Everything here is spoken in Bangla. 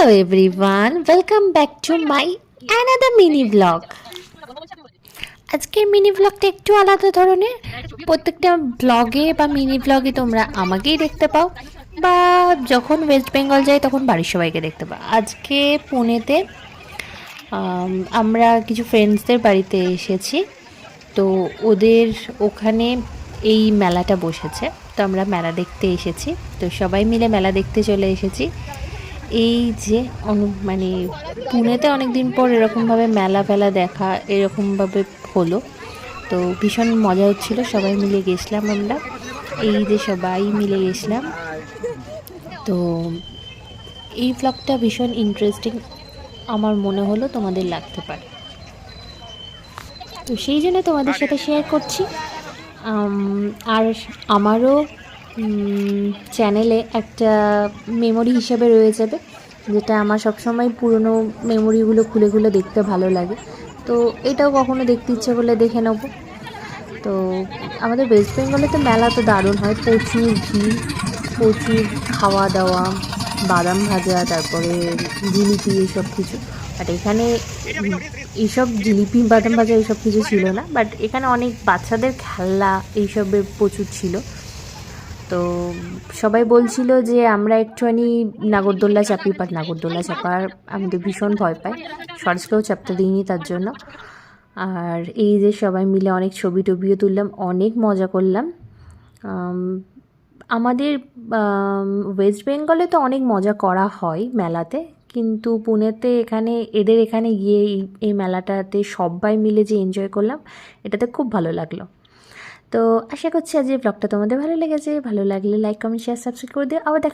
Hello everyone, welcome back to my another mini vlog. আজকের মিনি ব্লগটা একটু আলাদা ধরনের। প্রত্যেকটা ব্লগে বা মিনি ব্লগে তোমরা আমাকেই দেখতে পাও, বা যখন ওয়েস্ট বেঙ্গল যাই তখন বাড়ির সবাইকে দেখতে পাও। আজকে পুনেতে আমরা কিছু ফ্রেন্ডসদের বাড়িতে এসেছি, তো ওদের ওখানে এই মেলাটা বসেছে, তো আমরা মেলা দেখতে এসেছি। তো সবাই মিলে মেলা দেখতে চলে এসেছি। এই যে মানে পুনেতে অনেক দিন পর এরকমভাবে মেলা ফেলা দেখা এরকমভাবে হলো, তো ভীষণ মজা হচ্ছিল। সবাই মিলে গেছিলাম আমরা, এই যে সবাই মিলে গেছিলাম। তো এই ব্লগটা ভীষণ ইন্টারেস্টিং আমার মনে হলো তোমাদের লাগতে পারে, তো সেই জন্য তোমাদের সাথে শেয়ার করছি। আর আমারও চ্যানেলে একটা মেমোরি হিসেবে রয়ে যাবে, যেটা আমার সবসময় পুরনো মেমোরিগুলো খুলে খুলে দেখতে ভালো লাগে। তো এটাও কখনো দেখতে ইচ্ছে করলে দেখে নেব। তো আমাদের ওয়েস্ট বেঙ্গলে তো মেলা তো দারুণ হয়, প্রচুর ভিড়, প্রচুর খাওয়া দাওয়া, বাদাম ভাজা, তারপরে জিলিপি, এইসব কিছু। বাট এখানে এইসব জিলিপি বাদাম ভাজা এইসব কিছু ছিল না, বাট এখানে অনেক বাচ্চাদের খেলনা এইসবের প্রচুর ছিল। তো সবাই বলছিল যে আমরা একটুখানি নাগরদোল্লা চাপি, বাট নাগরদোল্লা চাপার আমি তো ভীষণ ভয় পাই, সরস্কেও চাপতে দিইনি তার জন্য। আর এই যে সবাই মিলে অনেক ছবি টবিও তুললাম, অনেক মজা করলাম। আমাদের ওয়েস্ট বেঙ্গলে তো অনেক মজা করা হয় মেলাতে, কিন্তু পুনেতে এদের এখানে গিয়ে এই মেলাটাতে সবাই মিলে যে এনজয় করলাম, এটাতে খুব ভালো লাগলো। তো আশা করছি আজ এই ব্লগটা তোমাদের ভালো লেগেছে। ভালো লাগলে লাইক, কমেন্ট, শেয়ার, সাবস্ক্রাইব করে দিও। আবার দেখা